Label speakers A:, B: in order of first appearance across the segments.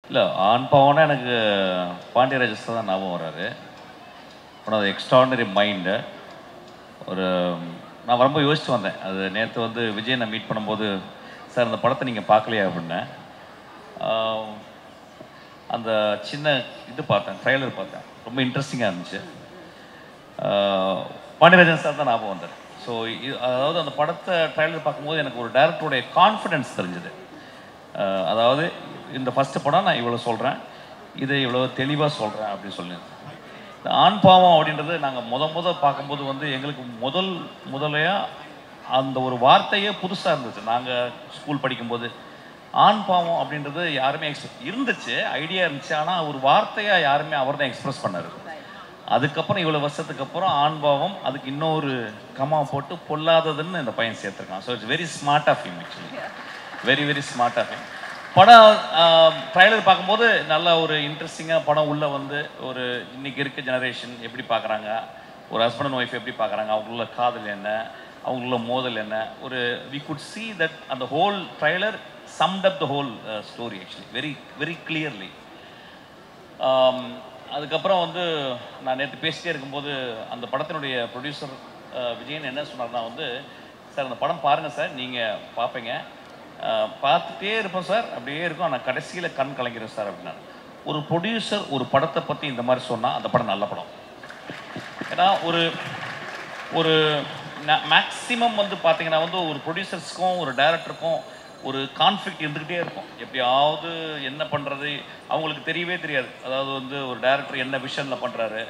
A: இல்லை ஆண் பாவம்னா எனக்கு பாண்டியராஜஸ் தான் ஞாபகம் வராரு. ஆனால் அது எக்ஸ்ட்ராடனரி மைண்டு. ஒரு நான் ரொம்ப யோசிச்சு வந்தேன். அது நேற்று வந்து விஜய் நான் மீட் பண்ணும்போது, சார் அந்த படத்தை நீங்கள் பார்க்கலையா அப்படின்னேன். அந்த சின்ன இது பார்த்தேன், ட்ரைலர் பார்த்தேன், ரொம்ப இன்ட்ரெஸ்டிங்காக இருந்துச்சு. பாண்டியராஜன் சார் தான் ஞாபகம் வந்தார். ஸோ அதாவது அந்த படத்தை ட்ரைலர் பார்க்கும்போது எனக்கு ஒரு டைரக்டருடைய கான்ஃபிடென்ஸ் தெரிஞ்சுது. அதாவது இந்த ஃபஸ்ட்டு படம் நான் இவ்வளோ சொல்கிறேன், இதை இவ்வளோ தெளிவாக சொல்கிறேன் அப்படின்னு சொல்லி. இந்த ஆண் பாவம் அப்படின்றது நாங்கள் பார்க்கும்போது வந்து எங்களுக்கு முதலையாக அந்த ஒரு வார்த்தையே புதுசாக இருந்துச்சு. நாங்கள் ஸ்கூல் படிக்கும்போது ஆண் பாவம் அப்படின்றது யாருமே இருந்துச்சு, ஐடியா இருந்துச்சு. ஆனால் ஒரு வார்த்தையாக யாருமே அவர் தான் எக்ஸ்பிரஸ் பண்ணார். அதுக்கப்புறம் இவ்வளோ வருஷத்துக்கு அப்புறம் ஆண் பாவம் அதுக்கு இன்னொரு கமா போட்டு பொல்லாததுன்னு இந்த பையன் சேர்த்துருக்கான். So it's very smart of him, actually very very smart of him. படம் ட்ரைலர் பார்க்கும்போது நல்ல ஒரு இன்ட்ரெஸ்டிங்காக படம் உள்ளே வந்து ஒரு இன்றைக்கி இருக்க ஜெனரேஷன் எப்படி பார்க்குறாங்க, ஒரு ஹஸ்பண்ட் அண்ட் ஒய்ஃப் எப்படி பார்க்குறாங்க, அவங்களுள்ள காதல் என்ன, அவங்களுள்ள மோதல் என்ன, ஒரு வி குட் சி தட் அந்த whole trailer summed up the whole story actually very very clearly. அதுக்கப்புறம் வந்து நான் நேற்று பேசிட்டே இருக்கும்போது அந்த படத்தினுடைய ப்ரொடியூசர் விஜயன் என்ன சொன்னார்னா வந்து, சார் அந்த படம் பாருங்கள் சார், நீங்கள் பார்ப்பீங்க, பார்த்துட்டே இருப்போம் சார், அப்படியே இருக்கும், ஆனால் கடைசியில் கண் கலங்கிறோம் சார் அப்படின்னாரு. ஒரு ப்ரொடியூசர் ஒரு படத்தை பற்றி இந்த மாதிரி சொன்னால் அந்த படம் நல்ல படம். ஏன்னா ஒரு ஒரு மேக்ஸிமம் வந்து பார்த்தீங்கன்னா வந்து ஒரு ப்ரொடியூசர்ஸ்க்கும் ஒரு டைரக்டருக்கும் ஒரு கான்ஃப்ளிக்ட் இருந்துக்கிட்டே இருக்கும். எப்படியாவது என்ன பண்ணுறது அவங்களுக்கு தெரியவே தெரியாது. அதாவது வந்து ஒரு டைரக்டர் என்ன விஷனில் பண்ணுறாரு,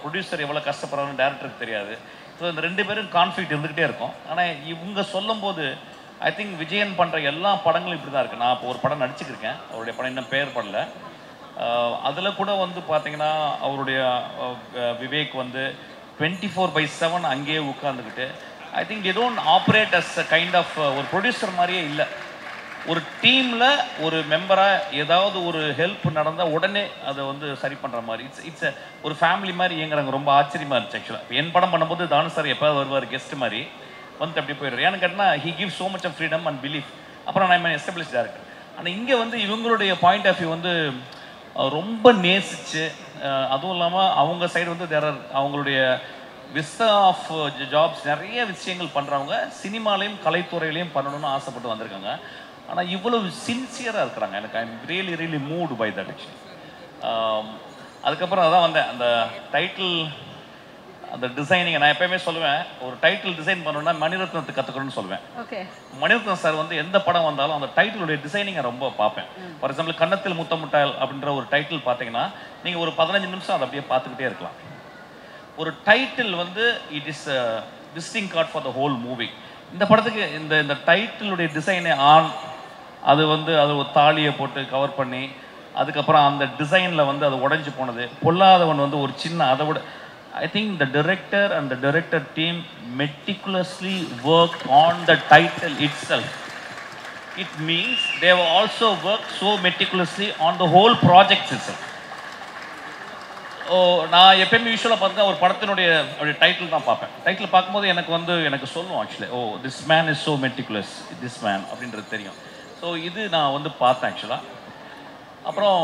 A: ப்ரொடியூசர் எவ்வளோ கஷ்டப்படுறாருன்னு டைரக்டருக்கு தெரியாது. ஸோ இந்த ரெண்டு பேரும் கான்ஃப்ளிக்ட் இருந்துக்கிட்டே இருக்கும். ஆனால் இவங்க சொல்லும்போது ஐ திங்க் விஜயன் பண்ணுற எல்லா படங்களும் இப்படி தான் இருக்குது. நான் இப்போ ஒரு படம் நடிச்சுக்கிருக்கேன், அவருடைய படம் இன்னும் பெயர் படல. அதில் கூட வந்து பார்த்தீங்கன்னா அவருடைய விவேக் வந்து 24/7 அங்கேயே உட்காந்துக்கிட்டு, I think they don't operate as a kind of ஒரு ப்ரொடியூசர் மாதிரியே இல்லை. ஒரு டீமில் ஒரு மெம்பராக ஏதாவது ஒரு ஹெல்ப் நடந்தால் உடனே அதை வந்து சரி பண்ணுற மாதிரி இட்ஸ் ஒரு ஃபேமிலி மாதிரி இயங்குறாங்க. ரொம்ப ஆச்சரியமாக இருந்துச்சு ஆக்சுவலாக. என் படம் பண்ணும்போது தானு சார் எப்போது வருவார் கெஸ்ட் மாதிரி வந்து அப்படி போயிடுவார். ஏன்னு கேட்டால் he give so much of freedom and belief. அப்புறம் நான் எஸ்டாப்ளிஷ் டேரக்டர். ஆனால் இங்கே வந்து இவங்களுடைய பாயிண்ட் ஆஃப் வியூ வந்து ரொம்ப நேசிச்சு, அதுவும் இல்லாமல் அவங்க சைடு வந்து அவங்களுடைய விஸ்தா ஆஃப் ஜாப்ஸ் நிறைய விஷயங்கள் பண்ணுறவங்க சினிமாலையும் கலைத்துறையிலையும் பண்ணணும்னு ஆசைப்பட்டு வந்திருக்காங்க. ஆனால் இவ்வளவு சின்சியராக இருக்கிறாங்க. எனக்கு I am really really moved by that actually. அதுக்கப்புறம் அதான் வந்தேன், அந்த டைட்டில் அந்த டிசைனிங் நான் எப்பயுமே சொல்லுவேன், ஒரு டைட்டில் டிசைன் பண்ணணும்னா மணிரத்னத்துக்கு கற்றுக்கணும்னு சொல்லுவேன். மணிரத்னம் சார் வந்து எந்த படம் வந்தாலும் அந்த டைட்டிலுடைய டிசைனிங்கை ரொம்ப பார்ப்பேன். ஃபார் எக்ஸாம்பிள் கன்னத்தில் முத்தமுட்டால் அப்படின்ற ஒரு டைட்டில் பார்த்தீங்கன்னா நீங்கள் ஒரு 15 நிமிஷம் அதை அப்படியே பார்த்துக்கிட்டே இருக்கலாம். ஒரு டைட்டில் வந்து it is visiting card for the whole movie. இந்த படத்துக்கு இந்த டைட்டிலுடைய டிசைனே அது வந்து அது ஒரு தாலியை போட்டு கவர் பண்ணி, அதுக்கப்புறம் அந்த டிசைனில் வந்து அது உடஞ்சி போனது. பொல்லாதவன் வந்து ஒரு சின்ன அதை விட I think the director and the director team meticulously worked on the title itself. It means they have also worked so meticulously on the whole project itself. நான் எப்பயுமே யூஸ்வலாக பார்த்தா ஒரு படத்தினுடைய டைட்டில் தான் பார்ப்பேன். டைட்டில் பார்க்கும்போது எனக்கு சொல்லுவோம் actually, oh this man is so meticulous, this man அப்படின்றது தெரியும். ஸோ இது நான் வந்து பார்த்தேன் ஆக்சுவலாக. அப்புறம்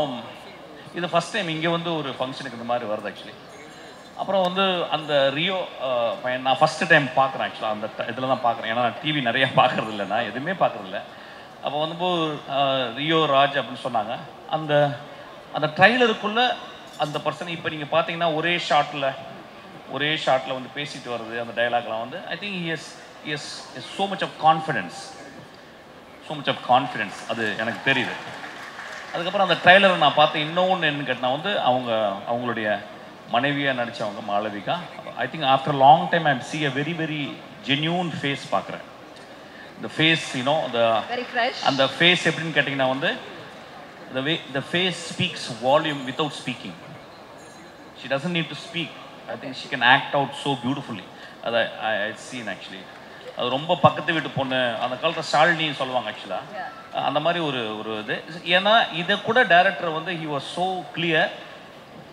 A: இது ஃபஸ்ட் டைம் இங்கே வந்து ஒரு ஃபங்க்ஷனுக்கு இந்த மாதிரி வருது ஆக்சுவலி. அப்புறம் வந்து அந்த ரியோ பையன் நான் ஃபஸ்ட்டு டைம் பார்க்குறேன் ஆக்சுவலாக. அந்த இதில் தான் பார்க்குறேன், ஏன்னா நான் டிவி நிறையா பார்க்குறது இல்லை, நான் எதுவுமே பார்க்குறதில்ல. அப்போ வந்து ரியோ ராஜ் அப்படின்னு சொன்னாங்க. அந்த அந்த ட்ரைலருக்குள்ளே அந்த பர்சன் இப்போ நீங்கள் பார்த்தீங்கன்னா ஒரே ஷாட்டில் வந்து பேசிட்டு வருது அந்த டைலாக்லாம் வந்து I think is so much of confidence அது எனக்கு தெரியுது. அதுக்கப்புறம் அந்த ட்ரைலரை நான் பார்த்தேன். இன்னொன்று என்னன்னு கேட்டால் வந்து அவங்களுடைய மனைவியாக நடித்தவங்க Malavika. I think after long time I see a very very genuine face பார்க்குறேன். இந்த ஃபேஸ் அந்த ஃபேஸ் எப்படின்னு கேட்டிங்கன்னா வந்து the face speaks volume without speaking. She doesn't need to speak. I think she can act out so beautifully. I've seen actually. அது ரொம்ப பக்கத்து வீட்டு பொண்ணு, அந்த காலத்தில் ஷாலினின்னு சொல்லுவாங்க ஆக்சுவலாக. அந்த மாதிரி ஒரு இது. ஏன்னா இதை கூட டைரக்டர் வந்து he was so clear.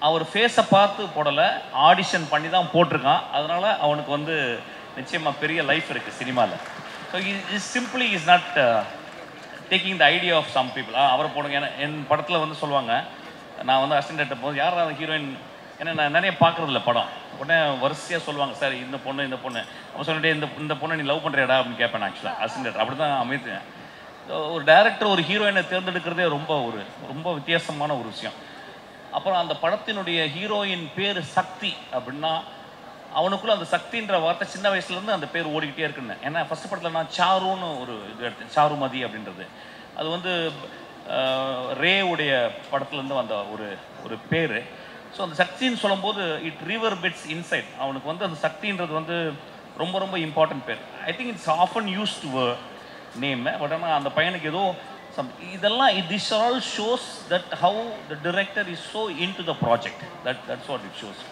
A: அவர் ஃபேஸை பார்த்து போடலை, ஆடிஷன் பண்ணி தான் போட்டிருக்கான். அதனால் அவனுக்கு வந்து நிச்சயமாக பெரிய லைஃப் இருக்குது சினிமாவில். So is simply is not taking the idea of some people. அவரை போடுங்க. என் படத்தில் வந்து சொல்லுவாங்க, நான் வந்து அசிஸ்டன்ட் டேரக்டர் போது யார் அந்த ஹீரோயின், ஏன்னா நான் நிறைய பார்க்குறதில்ல படம். உடனே வரிசையாக சொல்லுவாங்க, சார் இந்த பொண்ணு அப்போ சொல்லிட்டு இந்த பொண்ணை நீ லவ் பண்ணுறியாடா அப்படின்னு கேட்பேன். ஆக்சுவலாக அசிஸ்டன்ட் டேரக்டர் அப்படி தான் அமைத்துவேன். ஒரு டேரக்டர் ஒரு ஹீரோயினை தேர்ந்தெடுக்கிறதே ரொம்ப வித்தியாசமான ஒரு விஷயம். அப்புறம் அந்த படத்தினுடைய ஹீரோயின் பேர் சக்தி அப்படின்னா அவனுக்குள்ள அந்த சக்தின்ற வார்த்தை சின்ன வயசுலேருந்து அந்த பேர் ஓடிக்கிட்டே இருக்குன்னு. ஏன்னா ஃபஸ்ட் படத்தில் நான் சாருன்னு ஒரு இது எடுத்தேன், சாருமதி அப்படின்றது. அது வந்து ரேவுடைய படத்துலேருந்து வந்த ஒரு பேர். ஸோ அந்த சக்தின்னு சொல்லும்போது இட் ரிவர்பெட்ஸ் இன்சைட். அவனுக்கு வந்து அந்த சக்தின்றது வந்து ரொம்ப இம்பார்ட்டன்ட் பேர். I think it's often used name. But ஆனால் அந்த பையனுக்கு ஏதோ இதெல்லாம் this all shows that how the director is so into the project. That's what it shows.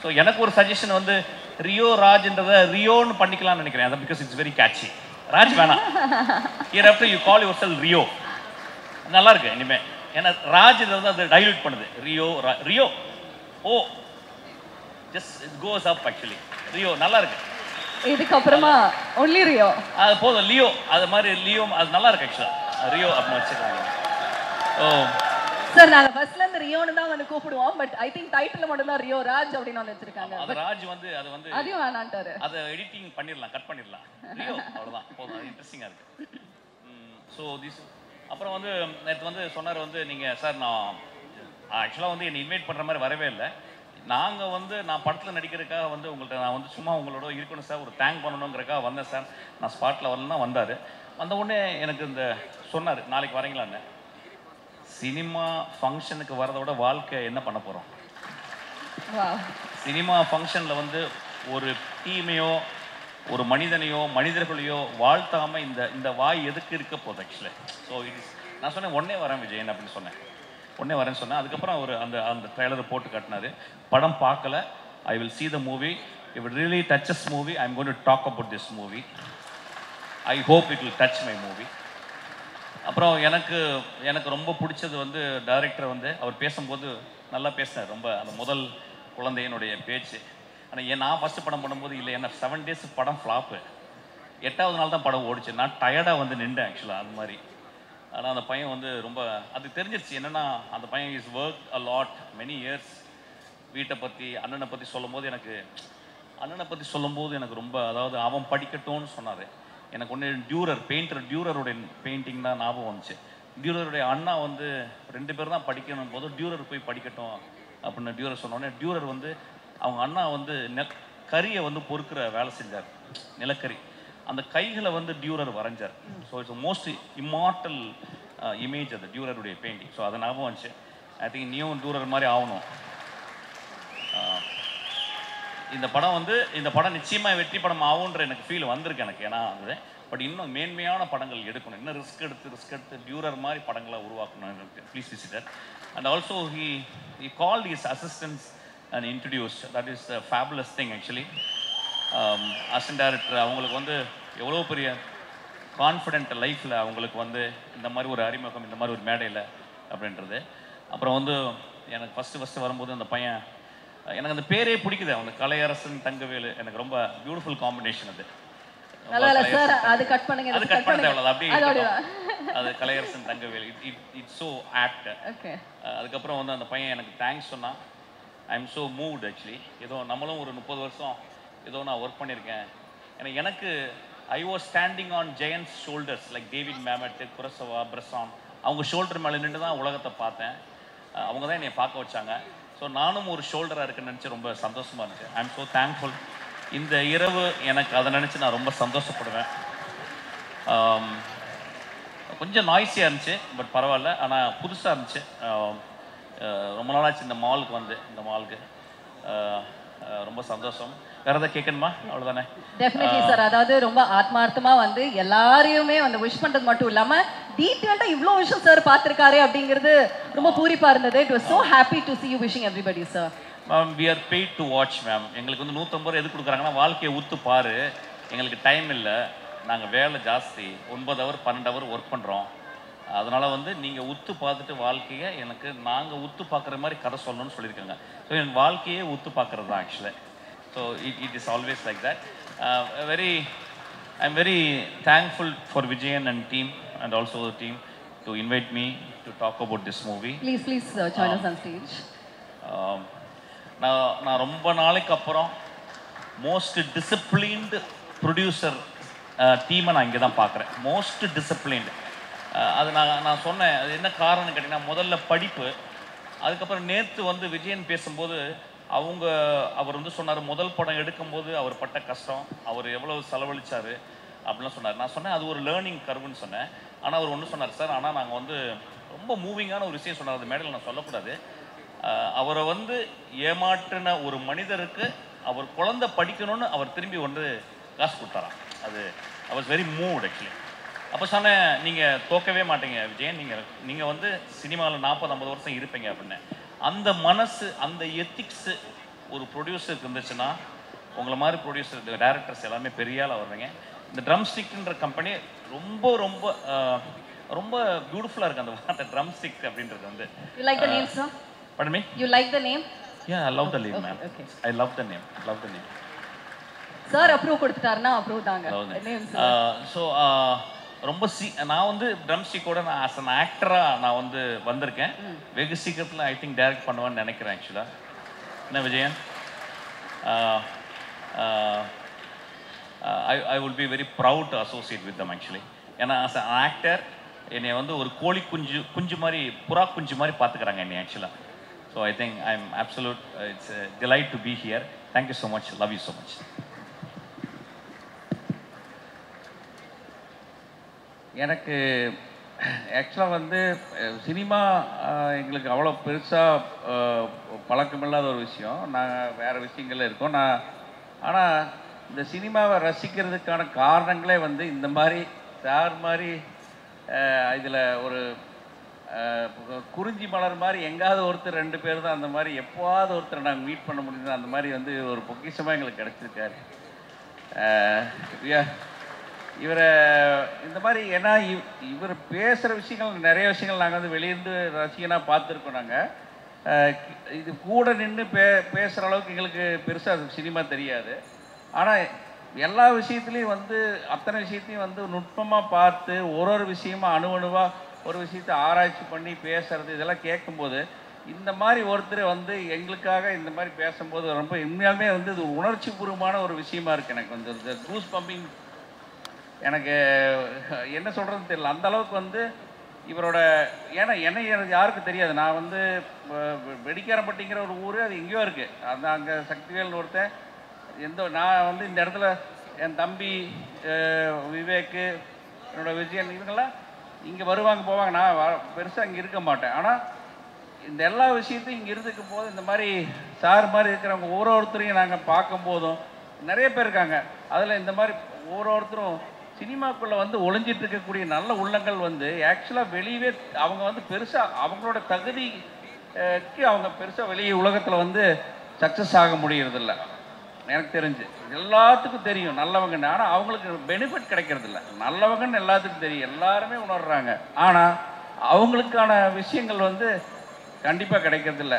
A: So எனக்கு ஒரு சஜஷன் வந்து ரியோ ராஜ்ன்றதை ரியோன்னு பண்ணிக்கலாம்னு நினைக்கிறேன். அது because it's very catchy. Raj வேணாம், here after you call your self Rio. நல்லா இருக்கு இனிமே. ஏன்னா ராஜ் வந்து அது டைல்யூட் பண்ணுது. Rio oh just it goes up. Actually Rio நல்லா இருக்கு.
B: இதுக்கப்புறமா ஒன்லி ரியோ
A: அது போதும். லியோ அது மாதிரி லியோ அது நல்லா இருக்கு. ஆக்சுவலா ரியோ அப்படின்னு வச்சுருக்காங்க. ஓ
B: சார், நாங்க ஃபர்ஸ்ட்ல இருந்து ரியோன்னு தான் வந்து கூப்பிடுவோம். பட் ஐ திங்க் டைட்டில் மட்டும் தான் ரியோ ராஜ் அப்படின்னு வந்து வச்சிருக்காங்க.
A: அது ராஜ் வந்து அது வந்து
B: அதையும் வேணான்ட்டாரு.
A: அதை எடிட்டிங் பண்ணிடலாம், கட் பண்ணிடலாம். ரியோ அவ்வளோதான் போதும். அது இன்ட்ரெஸ்டிங்காக இருக்கு. ஸோ திஸ் அப்புறம் வந்து நேற்று வந்து சொன்னார் வந்து நீங்கள் சார் நான் ஆக்சுவலாக வந்து என்னை இன்வைட் பண்ணுற மாதிரி வரவே இல்லை. நாங்கள் வந்து நான் படத்தில் நடிக்கிறதுக்காக வந்து உங்கள்கிட்ட நான் வந்து சும்மா உங்களோட இருக்கணும் சார், ஒரு தேங்க் பண்ணணுங்கிறக்காக வந்தேன் சார். நான் ஸ்பாட்டில் வரலாம் தான் வந்தார். வந்த உடனே எனக்கு இந்த சொன்னார், நாளைக்கு வரீங்களான்னு. சினிமா ஃபங்க்ஷனுக்கு வரதை விட வாழ்க்கை என்ன பண்ண போகிறோம்? சினிமா ஃபங்க்ஷனில் வந்து ஒரு டீமையோ ஒரு மனிதர்களையோ வாழ்த்தாமல் இந்த வாய் எதுக்கு இருக்க போகுது ஆக்சுவலி. ஸோ நான் சொன்னேன் உடனே வரேன் விஜயன் அப்படின்னு சொன்னேன். உடனே வரேன்னு சொன்னேன். அதுக்கப்புறம் அவர் அந்த ட்ரெய்லரை போட்டு காட்டினார். படம் பார்க்கல. I will see the movie. If it really touches movie, I'm going to talk about this movie. I hope it will touch my movie. அப்புறம் எனக்கு ரொம்ப பிடிச்சது வந்து டைரக்டர் வந்து அவர் பேசும்போது நல்லா பேசினார். ரொம்ப அந்த முதல் குழந்தையினுடைய பேச்சு. ஆனால் நான் ஃபஸ்ட்டு படம் பண்ணும்போது இல்லை, என்ன 7 days படம் ஃப்ளாப்பு. 8வது நாள் தான் படம் ஓடிச்சு. நான் டயர்டாக வந்து நின்றேன் ஆக்சுவலாக அது மாதிரி. ஆனால் அந்த பையன் வந்து ரொம்ப அது தெரிஞ்சிருச்சு. என்னென்னா அந்த பையன் is work a lot many years. வீட்டை பற்றி அண்ணனை பற்றி சொல்லும்போது எனக்கு ரொம்ப, அதாவது அவன் படிக்கட்டும்னு சொன்னார். எனக்கு ஒன்று பெயிண்டர் டியூரருடைய பெயிண்டிங் தான் ஞாபகம் வந்துச்சு. டியூரருடைய அண்ணா வந்து 2 பேர் தான் படிக்கணும் போது டியூரர் போய் படிக்கட்டும் அப்படின்னு டியூரர் சொன்னோடனே டியூரர் வந்து அவங்க அண்ணா வந்து கறியை வந்து பொறுக்கிற வேலை செஞ்சார், நிலக்கரி. அந்த கைகளை வந்து டியூரர் வரைஞ்சார். So it's most immortal image அது டியூரருடைய பெயிண்டிங். ஸோ அதை ஞாபகம் வந்துச்சு. ஐ திங்க் நீயும் டியூரர் மாதிரி ஆகணும். இந்த படம் நிச்சயமாக வெற்றி படம் ஆகுன்ற எனக்கு ஃபீல் வந்திருக்கு எனக்கு. ஏன்னா அது பட் இன்னும் மேன்மையான படங்கள் எடுக்கணும், இன்னும் ரிஸ்க் எடுத்து டியூரர் மாதிரி படங்களை உருவாக்கணும் எனக்கு. Please visitor. And also he called his assistance and introduced. That is the fabulous thing actually. Assistant director அவங்களுக்கு வந்து எவ்வளோ பெரிய கான்ஃபிடென்ட் லைஃப்பில் அவங்களுக்கு வந்து இந்த மாதிரி ஒரு அறிமுகம், இந்த மாதிரி ஒரு மேடையில் அப்படின்றது. அப்புறம் வந்து எனக்கு ஃபஸ்ட்டு வரும்போது அந்த பையன், எனக்கு அந்த பேரே பிடிக்குது, அவனுக்கு கலையரசன் தங்கவேலு. எனக்கு ரொம்ப பியூட்டிஃபுல் காம்பினேஷன் அது.
B: அது கட் பண்ணது
A: அவ்வளோ அப்படியே அது Kalaiyarasan Thangavelu. It's so apt. அதுக்கப்புறம் வந்து அந்த பையன் எனக்கு தேங்க்ஸ் சொன்னான். I am so moved actually. ஏதோ நம்மளும் ஒரு 30 வருஷம் ஏதோ நான் ஒர்க் பண்ணியிருக்கேன். எனக்கு I was standing on giants shoulders like David Mamet, Kurosawa, Bresson. அவங்க ஷோல்டர் மேலே நின்று தான் உலகத்தை பார்த்தேன். அவங்க தான் என்னை பார்க்க வச்சாங்க. ஸோ நானும் ஒரு ஷோல்டராக இருக்குன்னு நினச்சி ரொம்ப சந்தோஷமாக இருந்துச்சு. ஐ எம் ஸோ தேங்க்ஃபுல். இந்த இரவு எனக்கு அதை நினச்சி நான் ரொம்ப சந்தோஷப்படுவேன். கொஞ்சம் நாய்ஸியாக இருந்துச்சு, பட் பரவாயில்ல. ஆனால் புதுசாக இருந்துச்சு. ரொம்ப நாளாச்சு இந்த மாலுக்கு ரொம்ப சந்தோஷம். வேற ஏதாவது கேட்கணுமா? அவ்வளோதானே.
B: Definitely sir. அதாவது ரொம்ப ஆத்மார்த்தமாக வந்து எல்லாரையுமே வந்து விஷ் பண்ணுறது மட்டும் இல்லாமல் டீட்டெயில்டாக இவ்வளோ விஷயம் சார் பார்த்துருக்காரு அப்படிங்கிறது ரொம்ப பூரிப்பாக இருந்தது. It was so happy to see you wishing everybody sir.
A: Ma'am, we are paid to watch ma'am. எங்களுக்கு வந்து 150 ரூபா எது கொடுக்குறாங்கன்னா வாழ்க்கையை ஊத்து பாரு, எங்களுக்கு டைம் இல்லை, நாங்கள் வேலை ஜாஸ்தி, 9 hour 12 hour ஒர்க் பண்ணுறோம். அதனால் வந்து நீங்கள் உத்து பார்த்துட்டு வாழ்க்கையை எனக்கு நாங்கள் உத்து பார்க்குற மாதிரி கதை சொல்லணும்னு சொல்லியிருக்காங்க. ஸோ என் வாழ்க்கையே உத்து பார்க்குறது தான் actually. So it is always like that. I am very thankful for Vijayan and team. and also the team to invite me to talk about this movie.
B: Please join us on stage.
A: நான் ரொம்ப நாளைக்கு அப்புறம் most disciplined producer டீமை நான் இங்கே தான் பார்க்குறேன். Most disciplined. அது நான் சொன்னேன், அது என்ன காரணம்னு கேட்டிங்கன்னா, முதல்ல படிப்பு, அதுக்கப்புறம் நேற்று வந்து விஜயன் பேசும்போது அவர் வந்து சொன்னார், முதல் படம் எடுக்கும்போது அவர் பட்ட கஷ்டம், அவர் எவ்வளோ செலவழித்தார் அப்படிலாம் சொன்னார். நான் சொன்னேன் அது ஒரு லேர்னிங் கர்வுன்னு சொன்னேன். ஆனால் அவர் ஒன்று சொன்னார், சார் ஆனால் நாங்கள் வந்து ரொம்ப மூவிங்கான ஒரு விஷயம் சொன்னார், அது மேடையில் நான் சொல்லக்கூடாது. அவரை வந்து ஏமாற்றின ஒரு மனிதருக்கு அவர் குழந்தை படிக்கணும்னு அவர் திரும்பி வந்து காசு கொடுத்தாராம். அது I was very moved actually. அப்போ சொன்னேன், நீங்கள் தோக்கவே மாட்டீங்க விஜயன், நீங்கள் வந்து சினிமாவில் 40-50 வருஷம் இருப்பீங்க அப்படின்னு. அந்த மனசு, அந்த எத்திக்ஸு ஒரு ப்ரொடியூசருக்கு இருந்துச்சுன்னா, உங்களை மாதிரி ப்ரொடியூசர் டைரக்டர்ஸ் எல்லாமே பெரிய ஆளாக வர்றீங்க. இந்த ட்ரம் ஸ்டிக்ன்ற கம்பெனி ரொம்ப ரொம்ப ரொம்ப பியூட்டிஃபுல்லாக இருக்குது. அந்த வார்த்தை ட்ரம் ஸ்டிக் அப்படின்றது வந்து.
B: You like the name, sir?
A: Pardon me?
B: You like the name?
A: Yeah, I love the name, ma'am.
B: Okay.
A: I love the name. Love the name.
B: Sir approve கொடுத்துட்டாருன்னா approve தாங்க. Name sir.
A: So ரொம்ப நான் வந்து drum ஸ்டிக்கோட நான் as an ஆக்டராக நான் வந்து வந்திருக்கேன். வெகு சீக்கிரத்தில் ஐ திங்க் டைரக்ட் பண்ணுவேன்னு நினைக்கிறேன் ஆக்சுவலாக. என்ன Vijayan? I will be very proud to associate with them actually. ஏன்னா ஆஸ் அன் ஆக்டர் என்னை வந்து ஒரு கோழி குஞ்சு மாதிரி, புறா குஞ்சு மாதிரி பார்த்துக்கிறாங்க என்னை ஆக்சுவலாக. So I think I am absolute, it's delight to be here. Thank you so much. Love you so much.
C: எனக்கு ஆக்சுவலாக வந்து சினிமா எங்களுக்கு அவ்வளோ பெருசாக பழக்கமில்லாத ஒரு விஷயம். நாங்கள் வேறு விஷயங்கள்ல இருக்கோம். ஆனால் இந்த சினிமாவை ரசிக்கிறதுக்கான காரணங்களே வந்து இந்த மாதிரி சார் மாதிரி இதில் ஒரு குறிஞ்சி மலர் மாதிரி எங்காவது ஒருத்தர் 2 பேர் தான் அந்த மாதிரி எப்போவாவது ஒருத்தர் நாங்கள் மீட் பண்ண முடியுது. அந்த மாதிரி வந்து ஒரு பொக்கிஷமாக எங்களுக்கு கிடச்சிருக்காரு இவரை. இந்த மாதிரி ஏன்னா இவர் பேசுகிற விஷயங்கள், நிறைய விஷயங்கள் நாங்கள் வந்து வெளியிருந்து ரசிகனாக பார்த்துருக்கோம். நாங்கள் இது கூட நின்று பேசுகிற அளவுக்கு எங்களுக்கு பெருசாக சினிமா தெரியாது. ஆனால் எல்லா விஷயத்துலையும் வந்து அத்தனை விஷயத்தையும் வந்து நுட்பமாக பார்த்து ஒரு விஷயமா அணுவாக ஒரு விஷயத்தை ஆராய்ச்சி பண்ணி பேசுறது, இதெல்லாம் கேட்கும்போது இந்த மாதிரி ஒருத்தர் வந்து எங்களுக்காக இந்த மாதிரி பேசும்போது ரொம்ப உண்மையாலுமே வந்து இது உணர்ச்சி பூர்வமான ஒரு விஷயமா இருக்குது. எனக்கு வந்து இந்த கூஸ் பம்பிங், எனக்கு என்ன சொல்கிறதுன்னு தெரியல. அந்த அளவுக்கு வந்து இவரோட, ஏன்னா என்னை யாருக்கும் தெரியாது. நான் வந்து வெடிக்காரப்பட்டிங்கிற ஒரு ஊர், அது எங்கேயோ இருக்குது. அந்த அங்கே சக்திவேல்னு ஒருத்தன் நான் வந்து இந்த இடத்துல என் தம்பி விவேக்கு, என்னோட விஜயன், இவங்கெல்லாம் இங்கே வருவாங்க போவாங்க. நான் பெருசாக இங்கே இருக்க மாட்டேன். ஆனால் இந்த எல்லா விஷயத்தையும் இங்கே இருந்துக்கும் போது இந்த மாதிரி சார் மாதிரி இருக்கிறவங்க ஒவ்வொருத்தரையும் நாங்கள் பார்க்கும்போதும் நிறைய பேர் இருக்காங்க. அதில் இந்த மாதிரி ஒவ்வொருத்தரும் சினிமாக்குள்ளே வந்து ஒளிஞ்சிட்டு இருக்கக்கூடிய நல்ல உள்ளங்கள் வந்து ஆக்சுவலாக வெளியவே அவங்க வந்து பெருசாக அவங்களோட தகுதிக்கு அவங்க பெருசாக வெளியே உலகத்தில் வந்து சக்ஸஸ் ஆக முடியறதில்ல. எனக்கு தெரிஞ்சு எல்லாத்துக்கும் தெரியும் நல்லவங்கன்னு, ஆனால் அவங்களுக்கு பெனிஃபிட் கிடைக்கிறதில்ல. நல்லவங்கன்னு எல்லாத்துக்கும் தெரியும், எல்லாருமே உணர்றாங்க. ஆனால் அவங்களுக்கான விஷயங்கள் வந்து கண்டிப்பாக கிடைக்கிறதில்ல.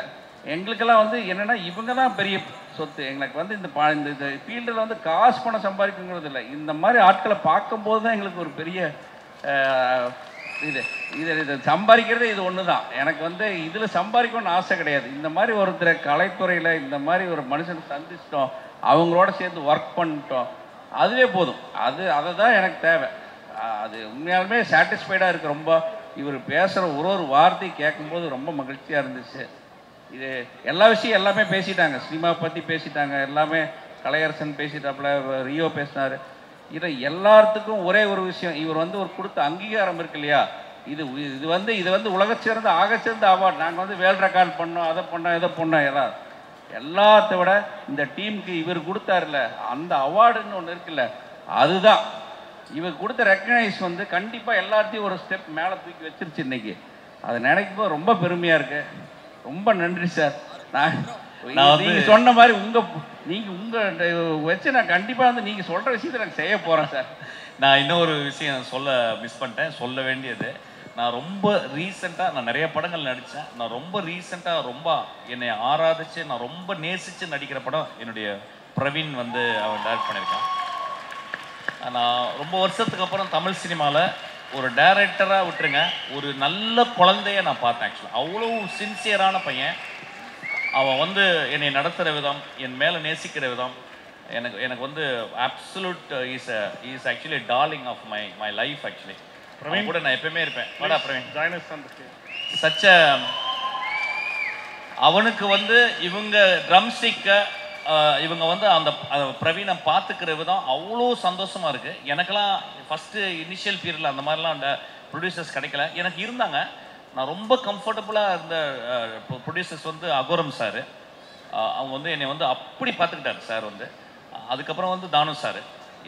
C: எங்களுக்கெல்லாம் வந்து என்னென்னா இவங்க தான் பெரிய சொத்து. எங்களுக்கு வந்து இந்த ஃபீல்டில் வந்து காசு பணம் சம்பாதிக்குங்கிறது இல்லை. இந்த மாதிரி ஆட்களை பார்க்கும்போது தான் எங்களுக்கு ஒரு பெரிய இதை சம்பாதிக்கிறதே இது ஒன்று தான். எனக்கு வந்து இதில் சம்பாதிக்கணும்னு ஆசை கிடையாது. இந்த மாதிரி ஒருத்தரை கலைத்துறையில் இந்த மாதிரி ஒரு மனுஷனை சந்திச்சிட்டோம், அவங்களோட சேர்ந்து ஒர்க் பண்ணிட்டோம், அதுவே போதும். அதை தான் எனக்கு தேவை. அது உண்மையாலுமே சாட்டிஸ்ஃபைடாக இருக்குது. ரொம்ப இவர் பேசுகிற ஒரு வார்த்தை கேட்கும்போது ரொம்ப மகிழ்ச்சியாக இருந்துச்சு. இது எல்லா விஷயம் எல்லாமே பேசிட்டாங்க, சினிமா பற்றி பேசிட்டாங்க, எல்லாமே கலையரசன் பேசிட்டாப்புல, ரியோ பேசினார். இதில் எல்லாத்துக்கும் ஒரே ஒரு விஷயம், இவர் வந்து ஒரு கொடுத்த அங்கீகாரம் இருக்கு இல்லையா, இது வந்து உலகச்சிறந்த ஆகச்சிறந்த அவார்டு. நாங்கள் வந்து வேர்ல்ட் ரெக்கார்ட் பண்ணோம், அதை பண்ணோம், இதை பண்ணோம், எல்லாத்த விட இந்த டீமுக்கு இவர் கொடுத்தாருல அந்த அவார்டுன்னு ஒன்று இருக்குல்ல, அதுதான் இவர் கொடுத்த ரெக்கக்னைஸ் வந்து கண்டிப்பாக எல்லாத்தையும் ஒரு ஸ்டெப் மேலே தூக்கி வச்சிருச்சு இன்னைக்கு. அதை நினைக்கும் போது ரொம்ப பெருமையாக இருக்கு. ரொம்ப நன்றி சார். நீங்கள் சொன்ன மாதிரி உங்கள் வச்சு நான் கண்டிப்பாக வந்து நீங்கள் சொல்கிற விஷயத்தை நான் செய்ய போகிறேன் சார்.
A: நான் இன்னொரு விஷயம் சொல்ல மிஸ் பண்ணிட்டேன், சொல்ல வேண்டியது. நான் ரொம்ப ரீசெண்டாக, நான் நிறைய படங்கள் நடித்தேன். நான் ரொம்ப ரீசெண்டாக ரொம்ப என்னை ஆராதிச்சு, நான் ரொம்ப நேசித்து நடிக்கிற படம் என்னுடைய பிரவீன் வந்து அவன் டைரக்ட் பண்ணியிருக்கான். நான் ரொம்ப வருஷத்துக்கு அப்புறம் தமிழ் சினிமாவில் ஒரு டைரக்டராக விட்டுருங்க, ஒரு நல்ல குழந்தைய நான் பார்த்தேன். ஆக்சுவலாக அவ்வளோ சின்சியரான பையன். அவன் வந்து என்னை நடத்துகிற விதம், என் மேலே நேசிக்கிற விதம், எனக்கு வந்து absolute is actually darling of my life. Actually Praveen கூட நான் எப்பயுமே இருப்பேன். வாடா பிரவீன். சச்ச அவனுக்கு வந்து இவங்க ட்ரம்ஸ்டிக்கை இவங்க வந்து அந்த பிரவீனை பார்த்துக்கிற விதம் அவ்வளோ சந்தோஷமாக இருக்குது. எனக்கெல்லாம் ஃபஸ்ட்டு இனிஷியல் பீரியடில் அந்த மாதிரிலாம் அந்த ப்ரொடியூசர்ஸ் கிடைக்கல. எனக்கு இருந்தாங்க, நான் ரொம்ப கம்ஃபர்டபுளாக இருந்த ப்ரொடியூசர்ஸ் வந்து அகோரம் சார். அவங்க வந்து என்னை வந்து அப்படி பார்த்துக்கிட்டாரு சார் வந்து. அதுக்கப்புறம் வந்து தானு சார்.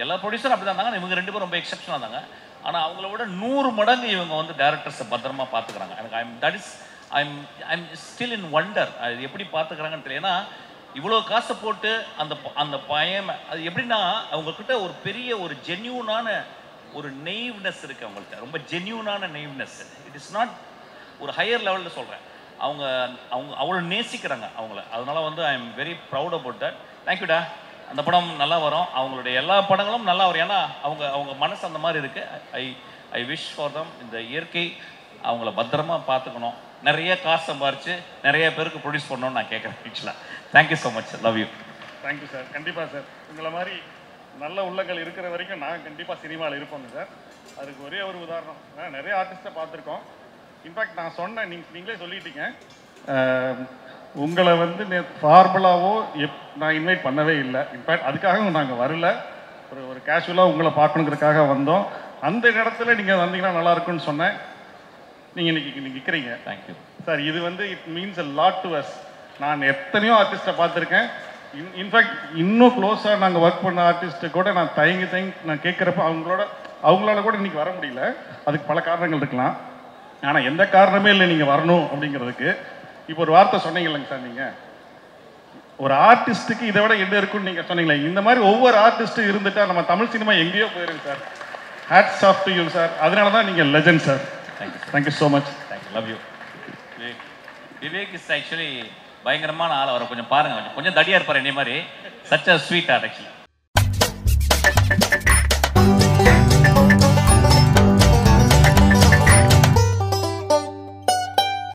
A: எல்லா ப்ரொடியூசரும் அப்படி தான் இருந்தாங்க. இவங்க 2 பேரும் ரொம்ப எக்ஸப்ஷனாக இருந்தாங்க. ஆனால் அவங்கள விட 100 மடங்கு இவங்க வந்து டேரக்டர்ஸை பத்திரமா பார்த்துக்கிறாங்க. எனக்கு ஐம் ஸ்டில் இன் வண்டர். அது எப்படி பார்த்துக்கிறாங்கன்னு தெரியல. ஏன்னா இவ்வளோ காசை போட்டு அந்த பையன் அது எப்படின்னா அவங்கக்கிட்ட ஒரு பெரிய ஒரு ஜென்யூனான ஒரு நெய்வ்னஸ் இருக்குது அவங்கள்ட்ட. ரொம்ப ஜென்யூனான நெய்வ்னஸ். இட் இஸ் நாட் ஒரு ஹையர் லெவலில் சொல்கிறேன். அவங்க அவ்வளோ நேசிக்கிறாங்க அவங்கள. அதனால வந்து I am very proud about that. தேங்க்யூடா. அந்த படம் நல்லா வரும். அவங்களுடைய எல்லா படங்களும் நல்லா வரும். ஏன்னா அவங்க மனசு அந்த மாதிரி இருக்குது. I wish for them. இந்த இயற்கை அவங்கள பத்திரமா பார்த்துக்கணும். நிறைய காசு சம்பாரிச்சு நிறைய பேருக்கு ப்ரொடியூஸ் பண்ணணும்னு நான் கேட்குறேன். ஆக்சுவலாக thank you so much. Love you.
D: Thank you sir. கண்டிப்பாக சார், உங்களை மாதிரி நல்ல உள்ளங்கள் இருக்கிற வரைக்கும் நான் கண்டிப்பாக சினிமாவில் இருப்போங்க சார். அதுக்கு ஒரே ஒரு உதாரணம், நிறைய ஆர்டிஸ்ட்டை பார்த்துருக்கோம். இன்ஃபேக்ட் நான் சொன்னேன், நீங்களே சொல்லிட்டீங்க. உங்களை வந்து ஃபார்முலாவோ நான் இன்வைட் பண்ணவே இல்லை. இன்ஃபேக்ட் அதுக்காகவும் நாங்கள் வரல. ஒரு கேஷுவலாக உங்களை பார்க்கணுங்கிறதுக்காக வந்தோம். அந்த இடத்துல நீங்கள் வந்தீங்கன்னா நல்லாயிருக்குன்னு சொன்னேன். நீங்கள் இன்னைக்கு நிற்கிறீங்க.
A: Thank you
D: sir. இது வந்து it means a lot to us. நான் எத்தனையோ ஆர்டிஸ்ட்டை பார்த்துருக்கேன். இன்ஃபேக்ட் இன்னும் க்ளோஸாக நாங்கள் ஒர்க் பண்ண ஆர்டிஸ்ட்டு கூட நான் தயங்கி நான் கேட்குறப்ப அவங்களால கூட இன்றைக்கி வர முடியல. அதுக்கு பல காரணங்கள் இருக்கலாம். ஆனால் எந்த காரணமே இல்லை நீங்கள் வரணும் அப்படிங்கிறதுக்கு. இப்போ ஒரு வார்த்தை சொன்னீங்க இல்லைங்க சார், நீங்கள் ஒரு ஆர்டிஸ்ட்டுக்கு இதை விட என்ன இருக்குன்னு நீங்கள் சொன்னீங்களே. இந்த மாதிரி ஒவ்வொரு ஆர்டிஸ்ட்டும் இருந்துட்டா நம்ம தமிழ் சினிமா எங்கேயோ போயிருக்கு sir. Hats off to you sir. அதனால தான் நீங்கள் legend sir. Thank you so much.
A: Thank you. Love you. Vivek is actually பயங்கரமான ஆள். அவரை கொஞ்சம் பாருங்க, கொஞ்சம் தடியாக இருப்பார் என்னை மாதிரி. Such a sweet art actually.